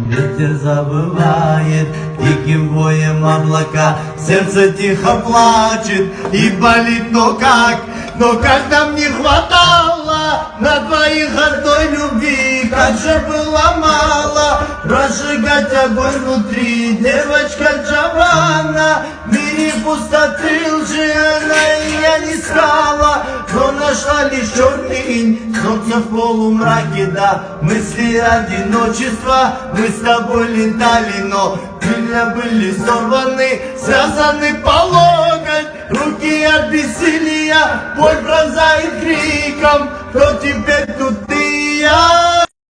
Ветер завывает диким воем облака, сердце тихо плачет и болит, но как нам не хватало на двоих одной любви, как же было мало разжигать огонь внутри. Девочка Джованна, в мире пустоты лжи она и я не искала, но нашла лишь черный инь, солнце в полумраке, да, мысли одиночества мы с тобой летали, но крылья были сорваны, связаны по локоть, руки от бессилия, боль пронзает криком, кто теперь тут ты и я?